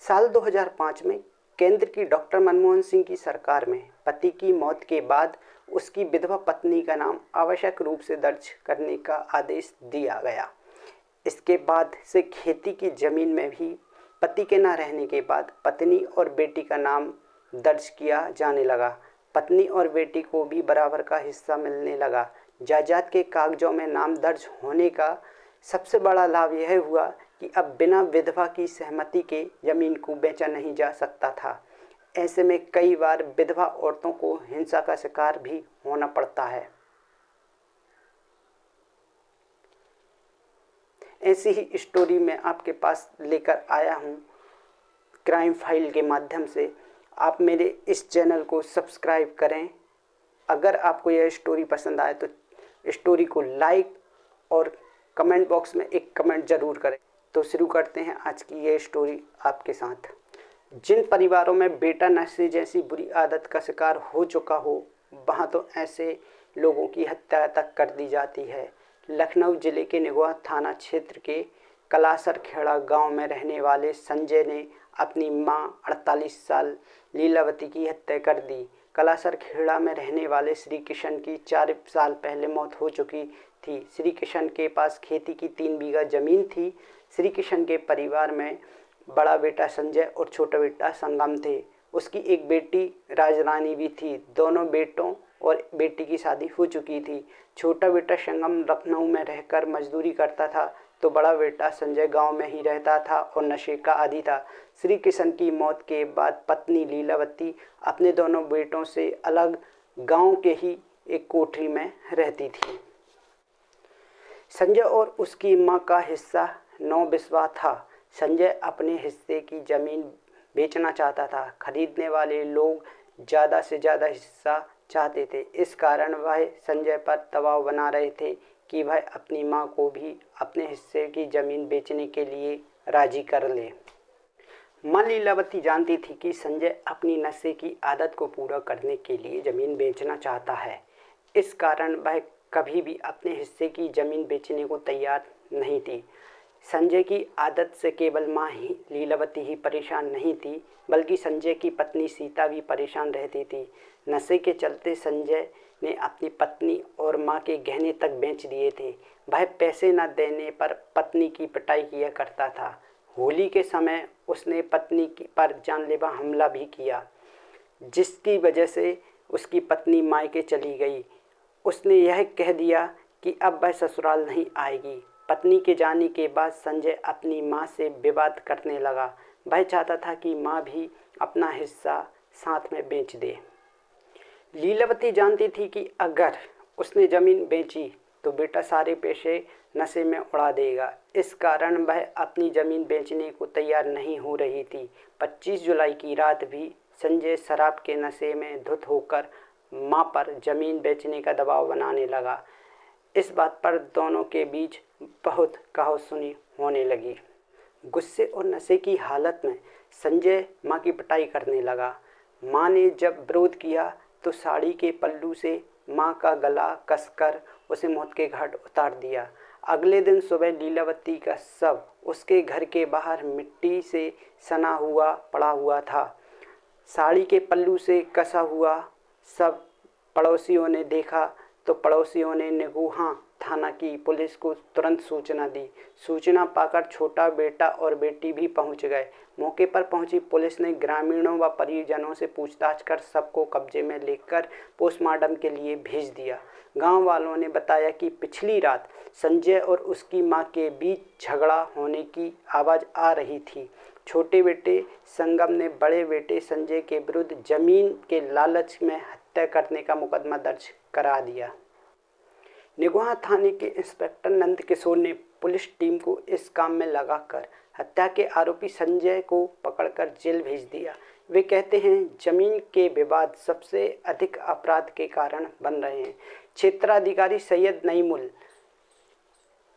साल 2005 में केंद्र की डॉक्टर मनमोहन सिंह की सरकार में पति की मौत के बाद उसकी विधवा पत्नी का नाम आवश्यक रूप से दर्ज करने का आदेश दिया गया। इसके बाद से खेती की जमीन में भी पति के न रहने के बाद पत्नी और बेटी का नाम दर्ज किया जाने लगा। पत्नी और बेटी को भी बराबर का हिस्सा मिलने लगा। जायदाद के कागजों में नाम दर्ज होने का सबसे बड़ा लाभ यह हुआ कि अब बिना विधवा की सहमति के जमीन को बेचा नहीं जा सकता था। ऐसे में कई बार विधवा औरतों को हिंसा का शिकार भी होना पड़ता है। ऐसी ही स्टोरी मैं आपके पास लेकर आया हूँ क्राइम फाइल के माध्यम से। आप मेरे इस चैनल को सब्सक्राइब करें। अगर आपको यह स्टोरी पसंद आए तो स्टोरी को लाइक और कमेंट बॉक्स में एक कमेंट ज़रूर करें। तो शुरू करते हैं आज की ये स्टोरी आपके साथ। जिन परिवारों में बेटा नशे जैसी बुरी आदत का शिकार हो चुका हो वहाँ तो ऐसे लोगों की हत्या तक कर दी जाती है। लखनऊ जिले के निगोह थाना क्षेत्र के कलासर खेड़ा गांव में रहने वाले संजय ने अपनी मां 48 साल लीलावती की हत्या कर दी। कलासर खेड़ा में रहने वाले श्री किशन की 4 साल पहले मौत हो चुकी थी। श्री किशन के पास खेती की 3 बीघा जमीन थी। श्री किशन के परिवार में बड़ा बेटा संजय और छोटा बेटा संगम थे। उसकी एक बेटी राजरानी भी थी। दोनों बेटों और बेटी की शादी हो चुकी थी। छोटा बेटा संगम लखनऊ में रहकर मजदूरी करता था तो बड़ा बेटा संजय गांव में ही रहता था और नशे का आदी था। श्री किशन की मौत के बाद पत्नी लीलावती अपने दोनों बेटों से अलग गांव के ही एक कोठरी में रहती थी। संजय और उसकी मां का हिस्सा 9 बिस्वा था। संजय अपने हिस्से की जमीन बेचना चाहता था। खरीदने वाले लोग ज़्यादा से ज़्यादा हिस्सा चाहते थे। इस कारण वह संजय पर दबाव बना रहे थे कि वह अपनी मां को भी अपने हिस्से की ज़मीन बेचने के लिए राजी कर ले। मां लीलावती जानती थी कि संजय अपनी नशे की आदत को पूरा करने के लिए ज़मीन बेचना चाहता है। इस कारण वह कभी भी अपने हिस्से की ज़मीन बेचने को तैयार नहीं थी। संजय की आदत से केवल मां ही लीलावती ही परेशान नहीं थी बल्कि संजय की पत्नी सीता भी परेशान रहती थी। नशे के चलते संजय ने अपनी पत्नी और मां के गहने तक बेच दिए थे। वह पैसे न देने पर पत्नी की पिटाई किया करता था। होली के समय उसने पत्नी पर जानलेवा हमला भी किया जिसकी वजह से उसकी पत्नी मायके चली गई। उसने यह कह दिया कि अब वह ससुराल नहीं आएगी। पत्नी के जाने के बाद संजय अपनी मां से विवाद करने लगा। वह चाहता था कि मां भी अपना हिस्सा साथ में बेच दे। लीलावती जानती थी कि अगर उसने ज़मीन बेची तो बेटा सारे पैसे नशे में उड़ा देगा। इस कारण वह अपनी ज़मीन बेचने को तैयार नहीं हो रही थी। 25 जुलाई की रात भी संजय शराब के नशे में धुत होकर मां पर ज़मीन बेचने का दबाव बनाने लगा। इस बात पर दोनों के बीच बहुत कहासुनी होने लगी। गुस्से और नशे की हालत में संजय मां की पिटाई करने लगा। मां ने जब विरोध किया तो साड़ी के पल्लू से मां का गला कसकर उसे मौत के घाट उतार दिया। अगले दिन सुबह लीलावती का शव उसके घर के बाहर मिट्टी से सना हुआ पड़ा हुआ था। साड़ी के पल्लू से कसा हुआ शव पड़ोसियों ने देखा तो पड़ोसियों ने निगोहा थाना की पुलिस को तुरंत सूचना दी। सूचना पाकर छोटा बेटा और बेटी भी पहुंच गए। मौके पर पहुंची पुलिस ने ग्रामीणों व परिजनों से पूछताछ कर सबको कब्जे में लेकर पोस्टमार्टम के लिए भेज दिया। गांव वालों ने बताया कि पिछली रात संजय और उसकी मां के बीच झगड़ा होने की आवाज़ आ रही थी। छोटे बेटे संगम ने बड़े बेटे संजय के विरुद्ध जमीन के लालच में हत्या करने का मुकदमा दर्ज करा दिया। निगोहा थाने के इंस्पेक्टर नंद किशोर ने पुलिस टीम को इस काम में लगाकर हत्या के आरोपी संजय को पकड़कर जेल भेज दिया। वे कहते हैं जमीन के विवाद सबसे अधिक अपराध के कारण बन रहे हैं। क्षेत्राधिकारी सैयद नईमुल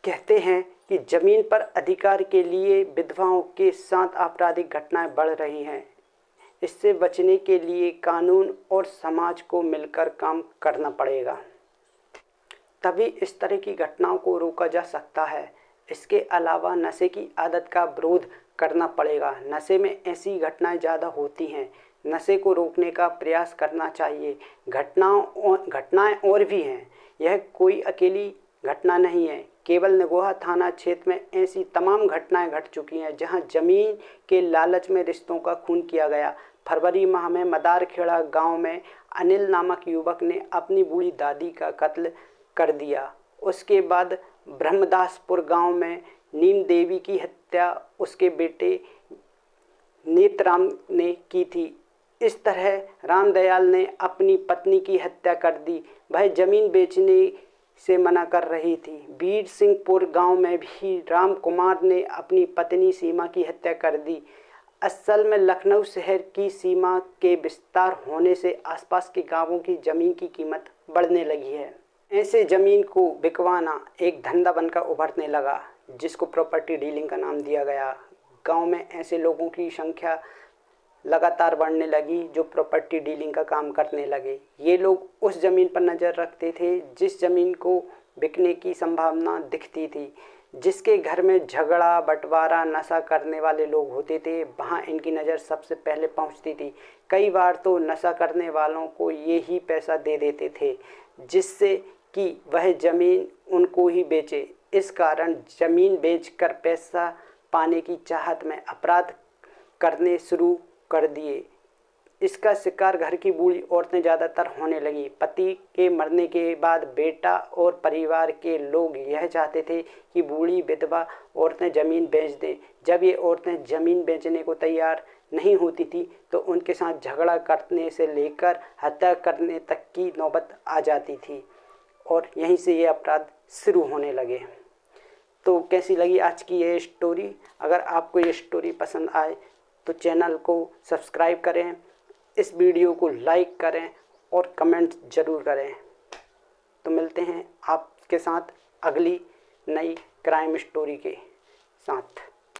कहते हैं कि जमीन पर अधिकार के लिए विधवाओं के साथ आपराधिक घटनाएं बढ़ रही हैं। इससे बचने के लिए कानून और समाज को मिलकर काम करना पड़ेगा, तभी इस तरह की घटनाओं को रोका जा सकता है। इसके अलावा नशे की आदत का विरोध करना पड़ेगा। नशे में ऐसी घटनाएं ज़्यादा होती हैं, नशे को रोकने का प्रयास करना चाहिए। घटनाएं और भी हैं, यह कोई अकेली घटना नहीं है। केवल निगोहा थाना क्षेत्र में ऐसी तमाम घटनाएं घट चुकी हैं जहां ज़मीन के लालच में रिश्तों का खून किया गया। फरवरी माह में मदारखेड़ा गांव में अनिल नामक युवक ने अपनी बूढ़ी दादी का कत्ल कर दिया। उसके बाद ब्रह्मदासपुर गांव में नीम देवी की हत्या उसके बेटे नेतराम ने की थी। इस तरह रामदयाल ने अपनी पत्नी की हत्या कर दी। वह जमीन बेचने से मना कर रही थी। बीर सिंहपुर गांव में भी राम कुमार ने अपनी पत्नी सीमा की हत्या कर दी। असल में लखनऊ शहर की सीमा के विस्तार होने से आसपास के गांवों की ज़मीन की कीमत बढ़ने लगी है। ऐसे ज़मीन को बिकवाना एक धंधा बनकर उभरने लगा, जिसको प्रॉपर्टी डीलिंग का नाम दिया गया। गांव में ऐसे लोगों की संख्या लगातार बढ़ने लगी जो प्रॉपर्टी डीलिंग का काम करने लगे। ये लोग उस ज़मीन पर नज़र रखते थे जिस ज़मीन को बिकने की संभावना दिखती थी। जिसके घर में झगड़ा बंटवारा नशा करने वाले लोग होते थे, वहाँ इनकी नज़र सबसे पहले पहुँचती थी। कई बार तो नशा करने वालों को ये ही पैसा दे देते थे जिससे कि वह ज़मीन उनको ही बेचे। इस कारण ज़मीन बेचकर पैसा पाने की चाहत में अपराध करने शुरू कर दिए। इसका शिकार घर की बूढ़ी औरतें ज़्यादातर होने लगी। पति के मरने के बाद बेटा और परिवार के लोग यह चाहते थे कि बूढ़ी विधवा औरतें ज़मीन बेच दें। जब ये औरतें ज़मीन बेचने को तैयार नहीं होती थी तो उनके साथ झगड़ा करने से लेकर हत्या करने तक की नौबत आ जाती थी और यहीं से ये अपराध शुरू होने लगे। तो कैसी लगी आज की ये स्टोरी? अगर आपको ये स्टोरी पसंद आए तो चैनल को सब्सक्राइब करें, इस वीडियो को लाइक करें और कमेंट ज़रूर करें। तो मिलते हैं आपके साथ अगली नई क्राइम स्टोरी के साथ।